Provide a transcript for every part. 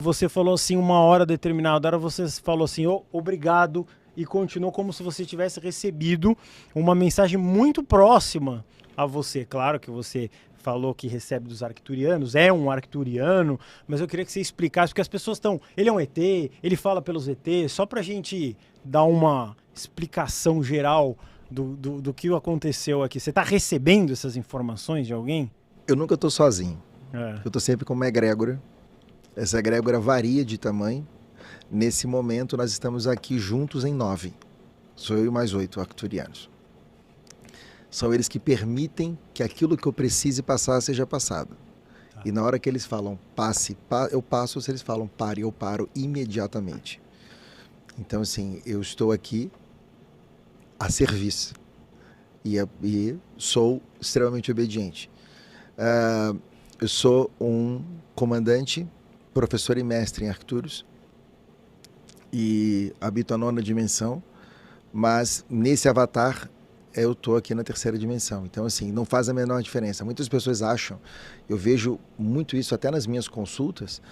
Você falou assim, uma hora determinada hora, você falou assim, obrigado, e continuou como se você tivesse recebido uma mensagem muito próxima a você. Claro que você falou que recebe dos arcturianos, é um arcturiano, mas eu queria que você explicasse, porque as pessoas estão... Ele é um ET, ele fala pelos ETs, só pra gente dar uma explicação geral do que aconteceu aqui. Você tá recebendo essas informações de alguém? Eu nunca estou sozinho. É. Eu estou sempre com uma egrégora. Essa egrégora varia de tamanho. Nesse momento, nós estamos aqui juntos em 9. Sou eu e mais 8 arcturianos. São eles que permitem que aquilo que eu precise passar seja passado. Tá. E na hora que eles falam passe, eu passo. Se eles falam pare, eu paro imediatamente. Então, assim, eu estou aqui a serviço. E sou extremamente obediente. Eu sou um comandante, professor e mestre em Arcturus. E habito a 9ª dimensão. Mas nesse avatar eu estou aqui na 3ª dimensão. Então, assim, não faz a menor diferença. Muitas pessoas acham, eu vejo muito isso até nas minhas consultas,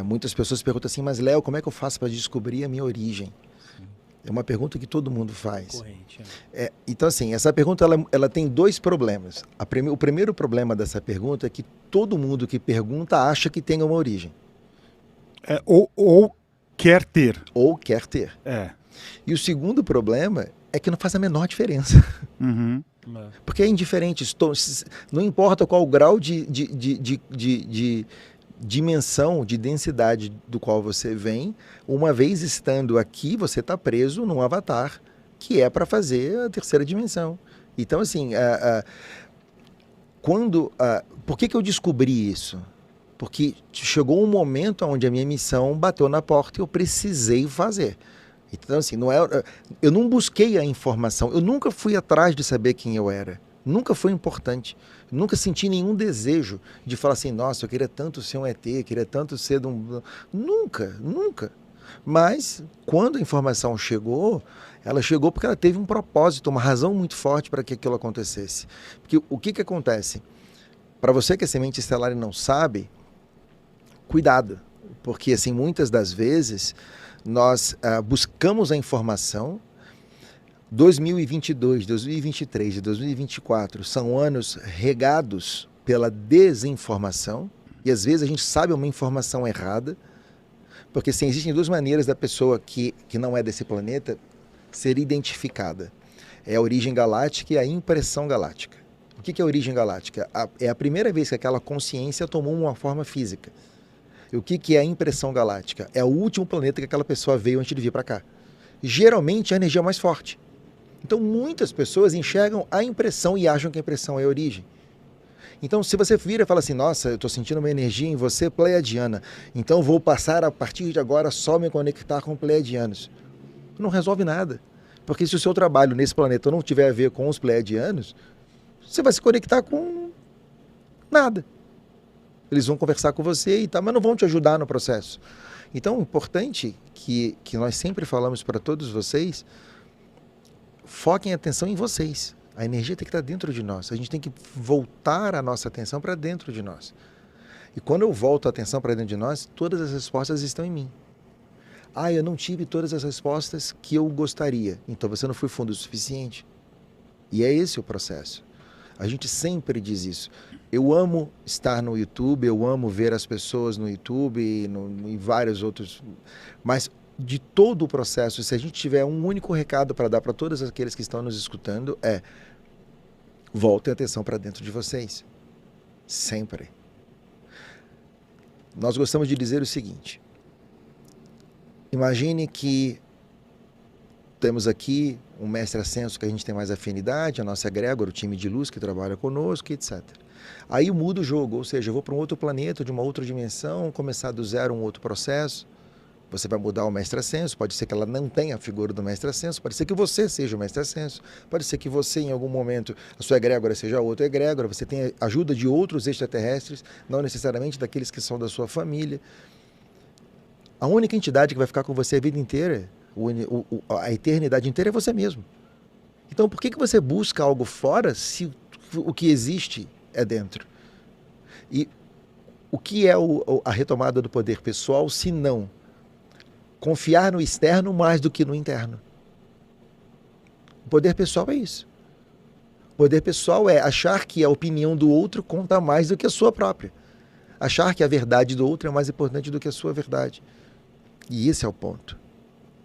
muitas pessoas perguntam assim, mas Léo, como é que eu faço para descobrir a minha origem? É uma pergunta que todo mundo faz. Corrente, Então, assim, essa pergunta ela tem 2 problemas. O primeiro problema dessa pergunta é que todo mundo que pergunta acha que tem uma origem. Ou quer ter. Ou quer ter. E o segundo problema é que não faz a menor diferença. Uhum. Porque é indiferente. Não importa qual o grau de dimensão, de densidade do qual você vem, uma vez estando aqui, você está preso num avatar que é para fazer a 3ª dimensão. Então, assim, por que eu descobri isso? Porque chegou um momento onde a minha missão bateu na porta e eu precisei fazer. Então, assim, eu não busquei a informação, eu nunca fui atrás de saber quem eu era. Nunca foi importante. Nunca senti nenhum desejo de falar assim, nossa, eu queria tanto ser um ET, queria tanto ser de um... Nunca, nunca. Mas, quando a informação chegou, ela chegou porque ela teve um propósito, uma razão muito forte para que aquilo acontecesse. Porque o que acontece? Para você que é semente estelar e não sabe, cuidado. Porque, assim, muitas das vezes, nós buscamos a informação. 2022, 2023 e 2024 são anos regados pela desinformação e às vezes a gente sabe uma informação errada, porque assim, existem 2 maneiras da pessoa que não é desse planeta ser identificada. É a origem galáctica e a impressão galáctica. O que é a origem galáctica? É a primeira vez que aquela consciência tomou uma forma física. E o que é a impressão galáctica? É o último planeta que aquela pessoa veio antes de vir para cá. Geralmente é a energia mais forte. Então, muitas pessoas enxergam a impressão e acham que a impressão é a origem. Então, se você vira e fala assim, nossa, eu estou sentindo uma energia em você pleiadiana, então vou passar a partir de agora só me conectar com pleiadianos. Não resolve nada. Porque se o seu trabalho nesse planeta não tiver a ver com os pleiadianos, você vai se conectar com nada. Eles vão conversar com você e tal, mas não vão te ajudar no processo. Então, é importante que nós sempre falamos para todos vocês, foquem a atenção em vocês. A energia tem que estar dentro de nós. A gente tem que voltar a nossa atenção para dentro de nós. E quando eu volto a atenção para dentro de nós, todas as respostas estão em mim. Eu não tive todas as respostas que eu gostaria. Então você não foi fundo o suficiente. E é esse o processo. A gente sempre diz isso. Eu amo estar no YouTube, eu amo ver as pessoas no YouTube e em vários outros... Mas de todo o processo, se a gente tiver um único recado para dar para todos aqueles que estão nos escutando, voltem a atenção para dentro de vocês. Sempre. Nós gostamos de dizer o seguinte. Imagine que temos aqui um mestre ascenso que a gente tem mais afinidade, a nossa egrégora, o time de luz que trabalha conosco, etc. Aí muda o jogo, ou seja, eu vou para um outro planeta, de uma outra dimensão, começar do zero um outro processo. Você vai mudar o mestre ascenso, pode ser que ela não tenha a figura do mestre ascenso, pode ser que você seja o mestre ascenso, pode ser que você, em algum momento, a sua egrégora seja outra egrégora, você tenha ajuda de outros extraterrestres, não necessariamente daqueles que são da sua família. A única entidade que vai ficar com você a vida inteira, a eternidade inteira, é você mesmo. Então, por que você busca algo fora se o que existe é dentro? E O que é a retomada do poder pessoal, se não confiar no externo mais do que no interno? O poder pessoal é isso. O poder pessoal é achar que a opinião do outro conta mais do que a sua própria. Achar que a verdade do outro é mais importante do que a sua verdade. E esse é o ponto.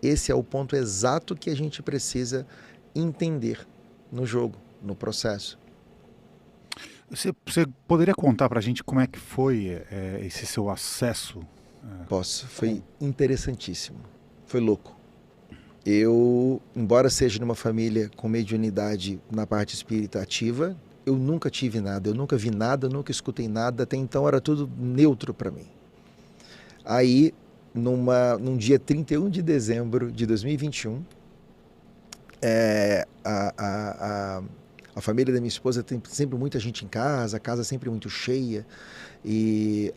Esse é o ponto exato que a gente precisa entender no jogo, no processo. Você poderia contar para a gente como é que foi esse seu acesso? Posso. Foi interessantíssimo. Foi louco. Eu, embora seja numa família com mediunidade na parte espírita ativa, eu nunca tive nada, eu nunca vi nada, nunca escutei nada, até então era tudo neutro para mim. Aí, num dia 31 de dezembro de 2021, a família da minha esposa tem sempre muita gente em casa, a casa sempre muito cheia, e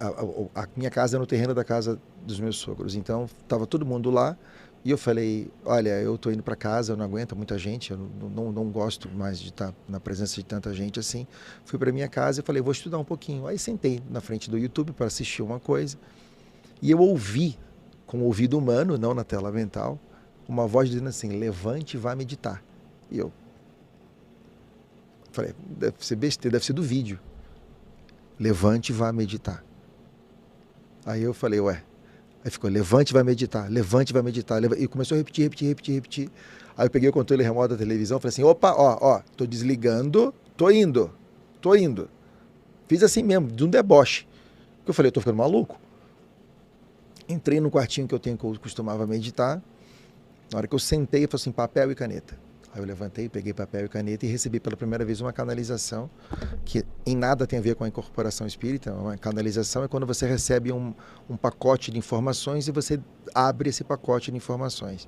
a minha casa é no terreno da casa dos meus sogros, então estava todo mundo lá, e eu falei, olha, eu estou indo para casa, eu não aguento muita gente, eu não gosto mais de estar na presença de tanta gente assim. Fui para minha casa e falei, vou estudar um pouquinho. Aí sentei na frente do YouTube para assistir uma coisa, e eu ouvi, com o ouvido humano, não na tela mental, uma voz dizendo assim, levante e vá meditar. E eu falei, deve ser besteira, deve ser do vídeo. Levante e vá meditar. Aí eu falei, ué. Aí ficou, levante e vai meditar, levante e vai meditar. E começou a repetir. Aí eu peguei o controle remoto da televisão e falei assim, opa, tô desligando, tô indo. Fiz assim mesmo, de um deboche. Eu falei, eu tô ficando maluco. Entrei no quartinho que eu costumava meditar. Na hora que eu sentei, eu falei assim, papel e caneta. Aí eu levantei, peguei papel e caneta e recebi pela primeira vez uma canalização que em nada tem a ver com a incorporação espírita. Uma canalização é quando você recebe um pacote de informações e você abre esse pacote de informações.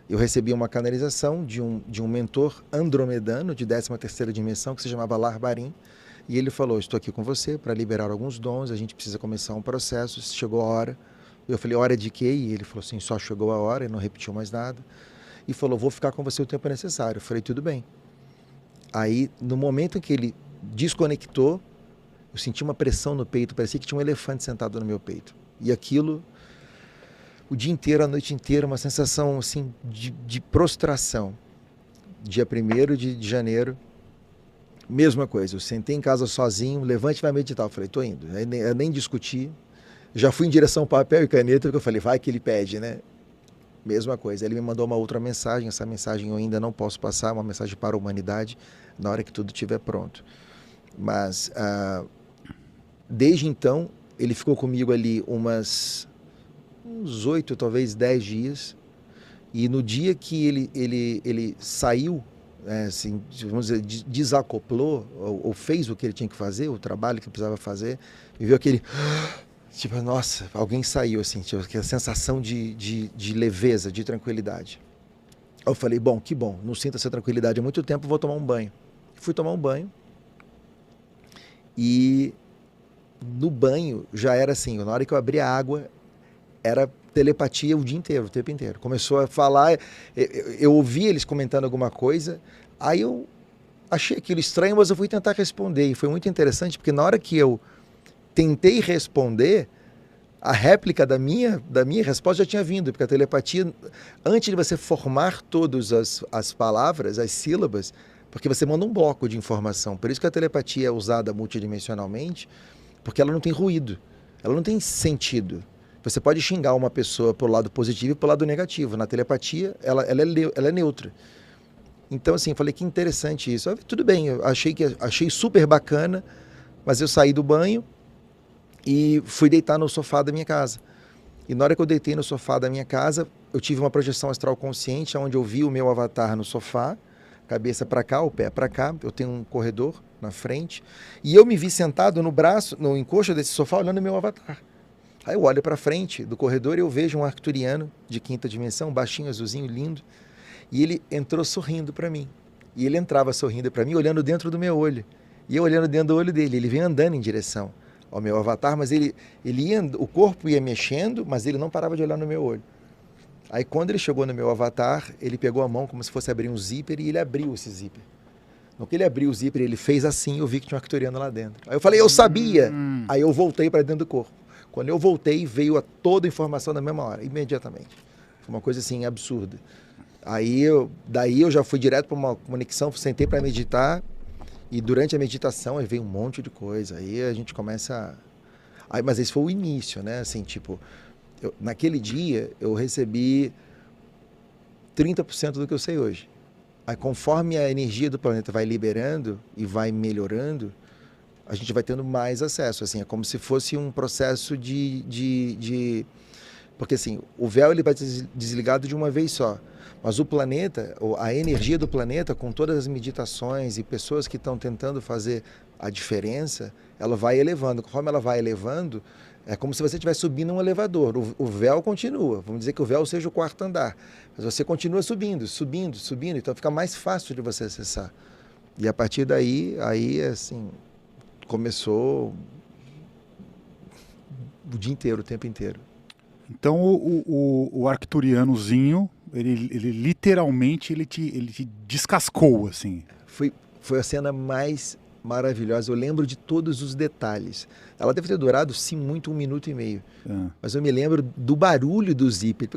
Eu recebi uma canalização de um mentor andromedano de 13ª dimensão que se chamava Larbarim, e ele falou, estou aqui com você para liberar alguns dons, a gente precisa começar um processo, chegou a hora. Eu falei, hora de quê? E ele falou assim, só chegou a hora, ele não repetiu mais nada. E falou, vou ficar com você o tempo necessário. Eu falei, tudo bem. Aí, no momento em que ele desconectou, eu senti uma pressão no peito, parecia que tinha um elefante sentado no meu peito. E aquilo, o dia inteiro, a noite inteira, uma sensação assim de prostração. Dia 1º de janeiro, mesma coisa. Eu sentei em casa sozinho, levante e vai meditar. Eu falei, tô indo. Eu nem discuti. Já fui em direção ao papel e caneta, porque eu falei, vai que ele pede, né? Mesma coisa, ele me mandou uma outra mensagem, essa mensagem eu ainda não posso passar, uma mensagem para a humanidade, na hora que tudo estiver pronto. Mas, desde então, ele ficou comigo ali uns 8, talvez 10 dias, e no dia que ele saiu, assim, vamos dizer, desacoplou, ou fez o que ele tinha que fazer, o trabalho que ele precisava fazer, me viu aquele... Tipo, nossa, alguém saiu, assim, tipo, aquela sensação de leveza, de tranquilidade. Eu falei, bom, que bom, não sinto essa tranquilidade há muito tempo, vou tomar um banho. Fui tomar um banho e no banho já era assim, na hora que eu abri a água, era telepatia o dia inteiro, o tempo inteiro. Começou a falar, eu ouvi eles comentando alguma coisa, aí eu achei aquilo estranho, mas eu fui tentar responder e foi muito interessante, porque na hora que eu tentei responder, a réplica da minha resposta já tinha vindo, porque a telepatia, antes de você formar todas as palavras, as sílabas, porque você manda um bloco de informação, por isso que a telepatia é usada multidimensionalmente, porque ela não tem ruído, ela não tem sentido. Você pode xingar uma pessoa pelo lado positivo e pelo lado negativo. Na telepatia, ela é neutra. Então, assim, eu falei que interessante isso. Tudo bem, eu achei super bacana, mas eu saí do banho, e fui deitar no sofá da minha casa. E na hora que eu deitei no sofá da minha casa, eu tive uma projeção astral consciente, onde eu vi o meu avatar no sofá, cabeça para cá, o pé para cá, eu tenho um corredor na frente, e eu me vi sentado no encosto desse sofá, olhando o meu avatar. Aí eu olho para frente do corredor e eu vejo um arcturiano de 5ª dimensão, baixinho, azulzinho, lindo, e ele entrou sorrindo para mim. E ele entrava sorrindo para mim, olhando dentro do meu olho. E eu olhando dentro do olho dele, ele vem andando em direção ao meu avatar, mas ele ia, o corpo ia mexendo, mas ele não parava de olhar no meu olho. Aí quando ele chegou no meu avatar, ele pegou a mão como se fosse abrir um zíper e ele abriu esse zíper. No que ele abriu o zíper, ele fez assim, eu vi que tinha um arcturiano lá dentro. Aí eu falei, eu sabia! Aí eu voltei para dentro do corpo. Quando eu voltei, veio toda a informação na mesma hora, imediatamente. Foi uma coisa assim, absurda. Daí eu já fui direto para uma conexão, sentei para meditar, e durante a meditação aí veio um monte de coisa. Aí a gente começa... mas esse foi o início, né? Assim, tipo, naquele dia eu recebi 30% do que eu sei hoje. Aí conforme a energia do planeta vai liberando e vai melhorando, a gente vai tendo mais acesso. Assim, é como se fosse um processo de... Porque assim, o véu ele vai ser desligado de uma vez só. Mas o planeta, a energia do planeta, com todas as meditações e pessoas que estão tentando fazer a diferença, ela vai elevando. Conforme ela vai elevando, é como se você estivesse subindo um elevador. O véu continua. Vamos dizer que o véu seja o quarto andar. Mas você continua subindo. Então fica mais fácil de você acessar. E a partir daí, assim, começou o dia inteiro, o tempo inteiro. Então o arcturianozinho, ele literalmente ele te descascou, assim. Foi a cena mais maravilhosa. Eu lembro de todos os detalhes. Ela deve ter durado, sim, muito 1 minuto e meio. Mas eu me lembro do barulho do zíper.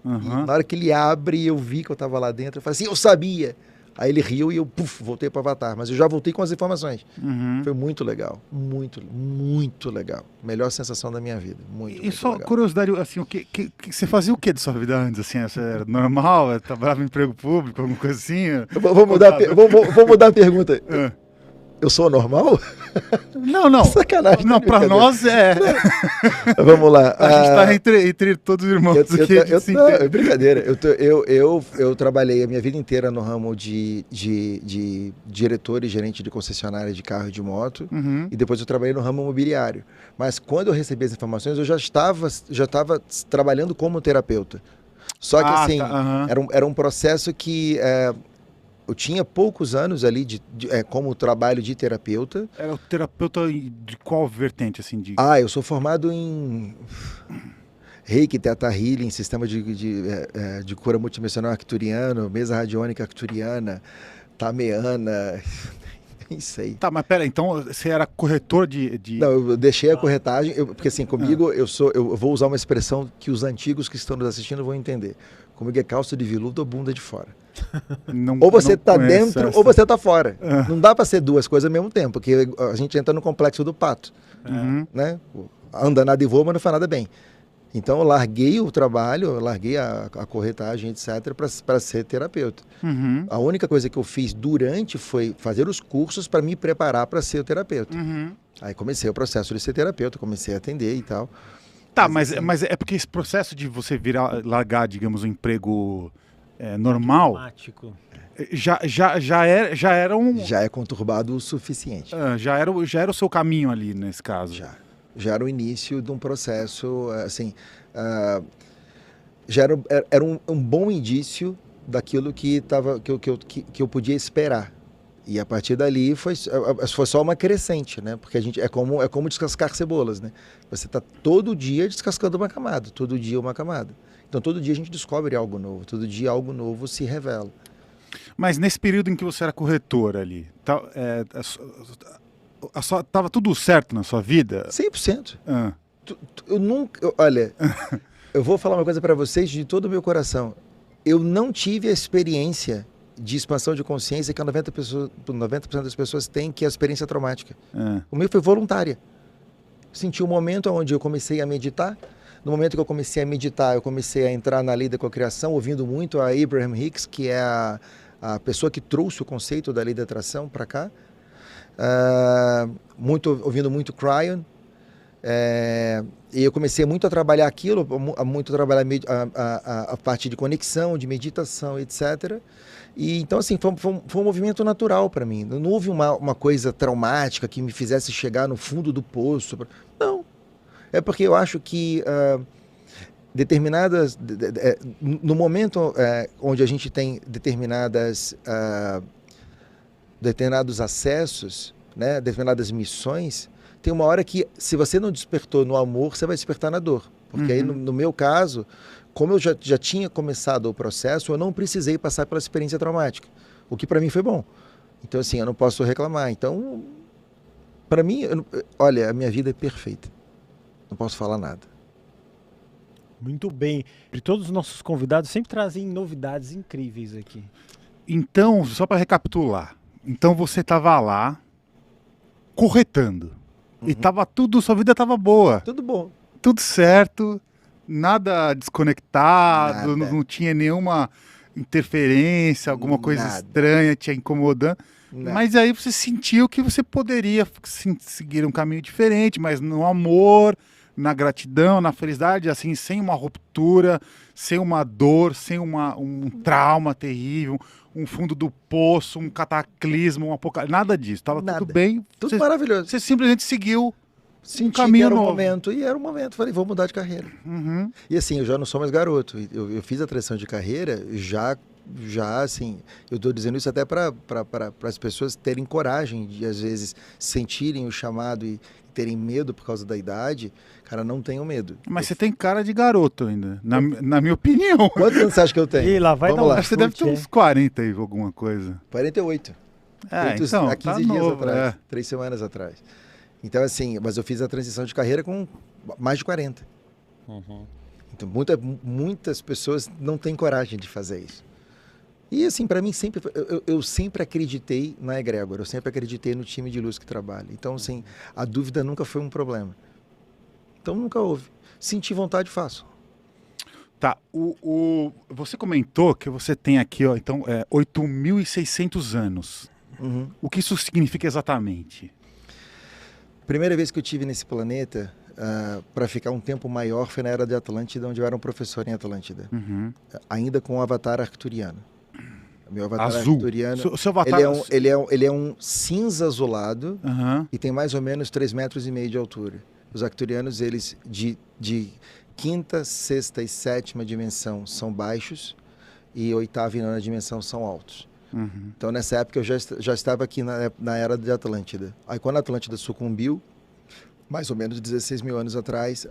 Na hora que ele abre, eu vi que eu estava lá dentro. Eu falei assim, eu sabia! Aí ele riu e eu voltei para o Avatar. Mas eu já voltei com as informações. Foi muito legal. Muito, muito legal. Melhor sensação da minha vida. Muito só legal. Curiosidade, assim, você fazia o que de sua vida antes? Assim, você era normal? Trabalhava em emprego público, alguma coisa assim? Vou mudar a pergunta. Eu sou normal? Não. Sacanagem. Não, para nós é. Vamos lá. A gente está entre todos os irmãos aqui. É brincadeira. Eu trabalhei a minha vida inteira no ramo de diretor e gerente de concessionária de carro e de moto. E depois eu trabalhei no ramo imobiliário. Mas quando eu recebi as informações, eu já estava trabalhando como terapeuta. Só que assim, era um processo que... eu tinha poucos anos ali como trabalho de terapeuta. Era o terapeuta de qual vertente, assim? Eu sou formado em Reiki, Theta Healing, sistema de cura multidimensional arcturiano, mesa radiônica arcturiana, tameana, nem sei. Tá, mas pera, então você era corretor de... Não, eu deixei a corretagem, porque assim, comigo eu vou usar uma expressão que os antigos que estão nos assistindo vão entender. Comigo é calça de veludo ou bunda de fora. Ou você está dentro ou você está fora. Não dá para ser duas coisas ao mesmo tempo, porque a gente entra no complexo do pato. Né? Anda nada e voa, mas não faz nada bem. Então eu larguei o trabalho, eu larguei a corretagem, etc., para ser terapeuta. A única coisa que eu fiz durante foi fazer os cursos para me preparar para ser terapeuta. Aí comecei o processo de ser terapeuta, comecei a atender e tal. Tá, mas é porque esse processo de você largar, digamos, um emprego normal, já era um... Já é conturbado o suficiente. Já era o seu caminho ali, nesse caso. Já era o início de um processo, assim, já era um bom indício daquilo que eu podia esperar. E a partir dali foi só uma crescente, né? Porque a gente é como descascar cebolas, né? Você está todo dia descascando uma camada, todo dia uma camada. Então todo dia a gente descobre algo novo, todo dia algo novo se revela. Mas nesse período em que você era corretor ali, estava tudo certo na sua vida? 100%. Eu nunca... Olha, eu vou falar uma coisa para vocês de todo o meu coração. Eu não tive a experiência de expansão de consciência que 90% das pessoas têm, que é a experiência traumática. O meu foi voluntária. Senti um momento onde eu comecei a meditar. No momento que eu comecei a meditar, eu comecei a entrar na lei da cocriação, ouvindo muito a Abraham Hicks, que é a pessoa que trouxe o conceito da lei da atração para cá. Ouvindo muito Cryon. E eu comecei muito a trabalhar aquilo, muito a trabalhar a parte de conexão, de meditação, etc. E então, assim, foi um movimento natural para mim. Não houve uma coisa traumática que me fizesse chegar no fundo do poço. Não. É porque eu acho que no momento onde a gente tem determinados acessos, né, determinadas missões, tem uma hora que, se você não despertou no amor, você vai despertar na dor. Porque aí, no meu caso, como eu já tinha começado o processo, eu não precisei passar pela experiência traumática. O que para mim foi bom. Então, assim, eu não posso reclamar. Então, para mim, olha, a minha vida é perfeita. Não posso falar nada. Muito bem. E todos os nossos convidados sempre trazem novidades incríveis aqui. Então, só para recapitular. Então você estava lá corretando. E tava tudo, sua vida estava boa. Tudo bom. Tudo certo, nada desconectado, Nada. não tinha nenhuma interferência, alguma coisa Nada. estranha te incomodando. Nada. Mas aí você sentiu que você poderia seguir um caminho diferente, mas no amor, na gratidão, na felicidade, assim, sem uma ruptura, sem uma dor, sem um trauma terrível, um fundo do poço, um cataclismo, um apocalipse, nada disso. Tava Nada. tudo bem. Tudo maravilhoso. Você simplesmente seguiu Senti caminho que era um novo. momento, e era um momento. Falei, vou mudar de carreira. Uhum. E assim, eu já não sou mais garoto. Eu fiz a transição de carreira já assim, eu estou dizendo isso até para as pessoas terem coragem de, às vezes, sentirem o chamado e terem medo por causa da idade. Cara, não tenham medo. Mas você tem cara de garoto ainda, na minha opinião. Quantos anos você acha que eu tenho? Ih, lá vai Vamos dar um lá. Acho que você deve ter uns 40 aí, alguma coisa. 48. É, Feitos então, há 15 tá dias novo, atrás, é. 3 semanas atrás. Então, assim, mas eu fiz a transição de carreira com mais de 40. Então, muitas pessoas não têm coragem de fazer isso. E, assim, para mim, eu sempre acreditei na egrégora, eu sempre acreditei no time de luz que trabalha. Então, assim, a dúvida nunca foi um problema. Então, nunca houve. Senti vontade, faço. Tá, você comentou que você tem aqui, ó, então, 8.600 anos. Uhum. O que isso significa exatamente? Primeira vez que eu tive nesse planeta, para ficar um tempo maior, foi na Era de Atlântida, onde eu era um professor em Atlântida. Uhum. Ainda com o avatar arcturiano. Meu avatar Azul. arcturiano, Seu avatar... ele é um cinza azulado Uhum. e tem mais ou menos 3,5 metros de altura. Os arcturianos, eles de quinta, sexta e sétima dimensão são baixos e oitava e nona dimensão são altos. Uhum. Então, nessa época, eu já estava aqui na Era de Atlântida. Aí, quando a Atlântida sucumbiu, mais ou menos 16 mil anos atrás,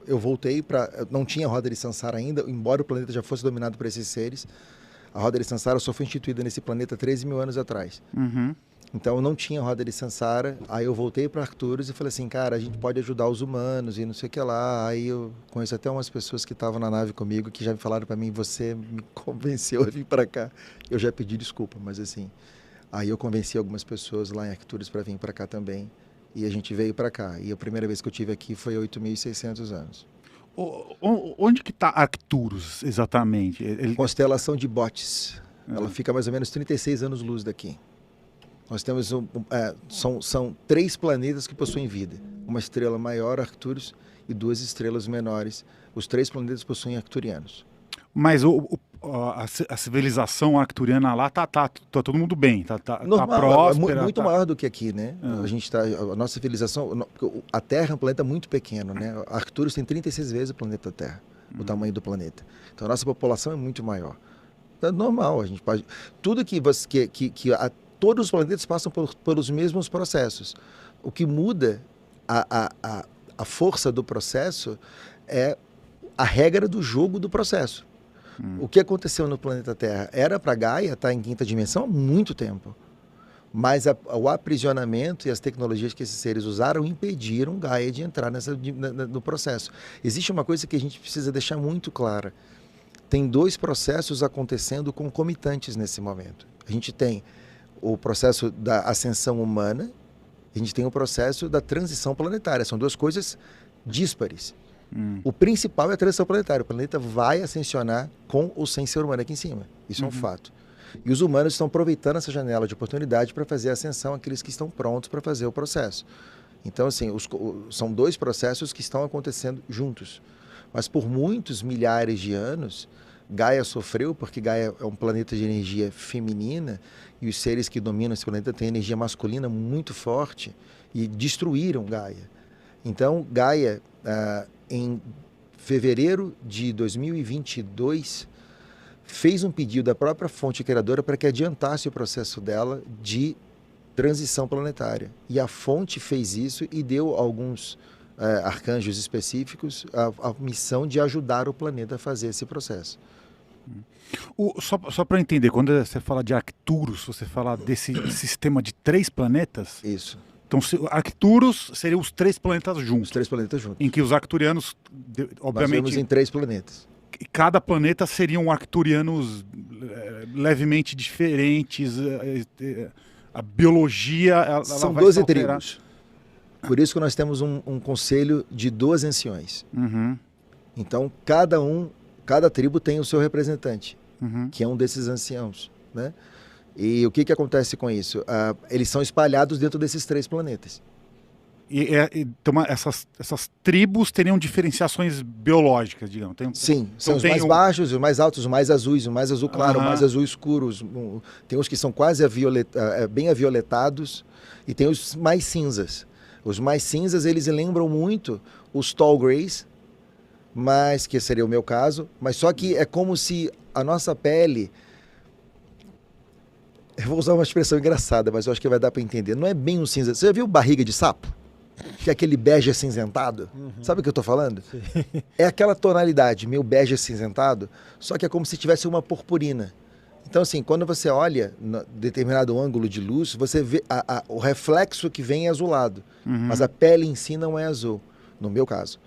eu voltei para... Não tinha roda de Sansara ainda, embora o planeta já fosse dominado por esses seres. A roda de Sansara só foi instituída nesse planeta 13 mil anos atrás. Uhum. Então, não tinha roda de Sansara. Aí eu voltei para Arcturus e falei assim, cara, a gente pode ajudar os humanos e não sei o que lá. Aí eu conheço até umas pessoas que estavam na nave comigo que já me falaram para mim, você me convenceu a vir para cá. Eu já pedi desculpa, mas assim... Aí eu convenci algumas pessoas lá em Arcturus para vir para cá também. E a gente veio para cá. E a primeira vez que eu tive aqui foi 8.600 anos. Onde que está Arcturus, exatamente? Constelação de Bootes. Ela fica mais ou menos 36 anos-luz daqui. Nós temos são 3 planetas que possuem vida. Uma estrela maior, Arcturus, e 2 estrelas menores. Os 3 planetas possuem arcturianos. Mas a civilização arcturiana lá tá todo mundo bem, tá Normal, próspera. muito maior do que aqui, né? A nossa civilização, a Terra é um planeta muito pequeno, né? Arcturus tem 36 vezes o planeta Terra, o tamanho do planeta. Então a nossa população é muito maior. É normal, a gente pode... Tudo todos os planetas passam pelos mesmos processos. O que muda a força do processo é a regra do jogo do processo. O que aconteceu no planeta Terra era para Gaia estar em 5ª dimensão há muito tempo. Mas o aprisionamento e as tecnologias que esses seres usaram impediram Gaia de entrar no processo. Existe uma coisa que a gente precisa deixar muito clara. Tem 2 processos acontecendo concomitantes nesse momento. A gente tem o processo da ascensão humana, a gente tem o processo da transição planetária. São 2 coisas díspares. O principal é a transição planetária. O planeta vai ascensionar com ou sem ser humano aqui em cima. Isso é um fato. E os humanos estão aproveitando essa janela de oportunidade para fazer a ascensão àqueles que estão prontos para fazer o processo. Então, assim, são 2 processos que estão acontecendo juntos. Mas por muitos milhares de anos, Gaia sofreu, porque Gaia é um planeta de energia feminina e os seres que dominam esse planeta têm energia masculina muito forte e destruíram Gaia. Então, Gaia, em fevereiro de 2022, fez um pedido da própria fonte criadora para que adiantasse o processo dela de transição planetária. E a fonte fez isso e deu alguns arcanjos específicos a missão de ajudar o planeta a fazer esse processo. Só para entender, quando você fala de Arcturus, você fala desse sistema de 3 planetas? Isso, Então, Arcturus seriam os 3 planetas os juntos, 3 planetas juntos. em que os arcturianos, Nós vemos obviamente, em 3 planetas. cada planeta seriam arcturianos levemente diferentes, a biologia... São vai 12 se alterar. tribos. Por isso que nós temos um conselho de 12 anciões. Uhum, Então, cada tribo tem o seu representante, uhum. que é um desses anciãos, né? E o que acontece com isso? Eles são espalhados dentro desses 3 planetas. Então, essas tribos teriam diferenciações biológicas, digamos. Sim, são os tem mais baixos, os mais altos, os mais azuis, o mais azul claro, o mais azul escuro. Tem os que são quase bem avioletados e tem os mais cinzas. Os mais cinzas, eles lembram muito os tall greys, mas que seria o meu caso, mas só que é como se a nossa pele... Eu vou usar uma expressão engraçada, mas eu acho que vai dar para entender. Não é bem um cinza. Você já viu barriga de sapo? Que é aquele bege acinzentado? Sabe o que eu tô falando? Sim. É aquela tonalidade, meio bege acinzentado, só que é como se tivesse uma purpurina. Então, assim, quando você olha em determinado ângulo de luz, você vê o reflexo que vem é azulado, mas a pele em si não é azul, no meu caso.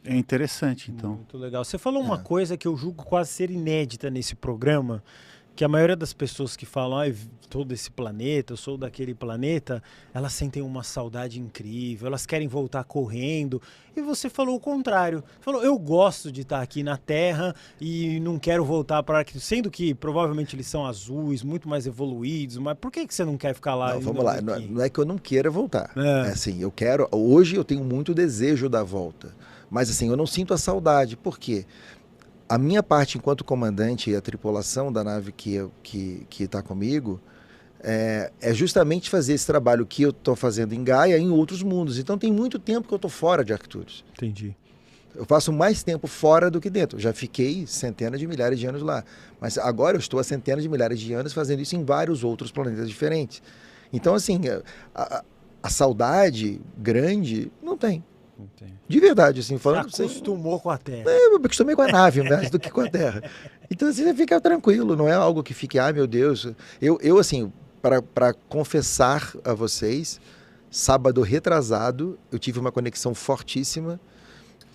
É interessante, então. Muito legal. Você falou uma coisa que eu julgo quase ser inédita nesse programa, que a maioria das pessoas que falam, sou desse planeta, eu sou daquele planeta, elas sentem uma saudade incrível, elas querem voltar correndo. E você falou o contrário. Falou, eu gosto de estar aqui na Terra e não quero voltar para Arcturus. Sendo que provavelmente eles são azuis, muito mais evoluídos, mas por que você não quer ficar lá? Não, vamos lá, não é que eu não queira voltar. É. Assim, eu quero, hoje eu tenho muito desejo da volta, mas assim, eu não sinto a saudade. Por quê? A minha parte enquanto comandante e a tripulação da nave que está comigo é justamente fazer esse trabalho que eu estou fazendo em Gaia em outros mundos. Então tem muito tempo que eu estou fora de Arcturus. Entendi. Eu passo mais tempo fora do que dentro. Eu já fiquei centenas de milhares de anos lá. Mas agora eu estou há centenas de milhares de anos fazendo isso em vários outros planetas diferentes. Então, assim, a saudade grande não tem. Entendi. De verdade, assim, Você falando... acostumou com a Terra. Eu me acostumei com a nave mais do que com a Terra. Então, assim, você fica tranquilo, não é algo que fique, meu Deus. Eu assim, para confessar a vocês, sábado retrasado, eu tive uma conexão fortíssima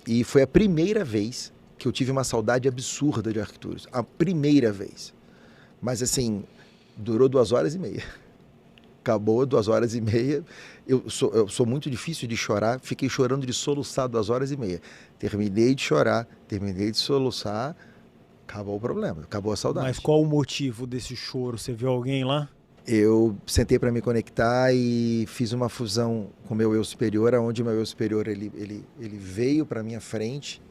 e foi a primeira vez que eu tive uma saudade absurda de Arcturus. A primeira vez. Mas, assim, durou 2h30. Acabou 2h30. Eu sou muito difícil de chorar, fiquei chorando de soluçar 2h30. Terminei de chorar, terminei de soluçar, acabou o problema, acabou a saudade. Mas qual o motivo desse choro? Você viu alguém lá? Eu sentei para me conectar e fiz uma fusão com o meu eu superior, onde o meu eu superior ele veio para minha frente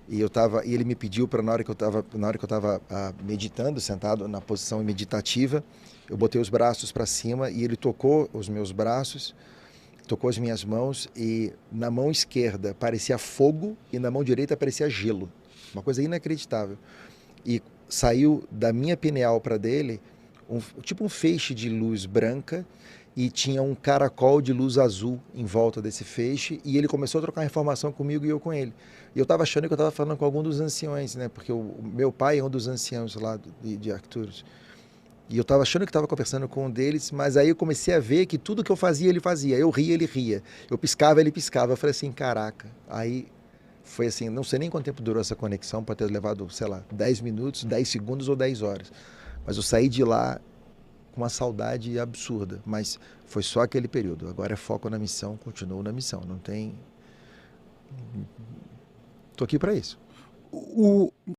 e ele me pediu para na hora que eu estava meditando, sentado na posição meditativa, eu botei os braços para cima e ele tocou os meus braços, tocou as minhas mãos e na mão esquerda parecia fogo e na mão direita parecia gelo. Uma coisa inacreditável. E saiu da minha pineal para dele tipo um feixe de luz branca e tinha um caracol de luz azul em volta desse feixe e ele começou a trocar informação comigo e eu com ele. E eu estava achando que eu estava falando com algum dos anciões, né? Porque o meu pai é um dos anciãos lá de Arcturus. E eu estava achando que estava conversando com um deles, mas aí eu comecei a ver que tudo que eu fazia, ele fazia. Eu ria, ele ria. Eu piscava, ele piscava. Eu falei assim, caraca. Aí foi assim, não sei nem quanto tempo durou essa conexão, pode ter levado, sei lá, 10 minutos, 10 segundos ou 10 horas. Mas eu saí de lá com uma saudade absurda. Mas foi só aquele período. Agora é foco na missão, continuo na missão. Não tem... Tô aqui para isso.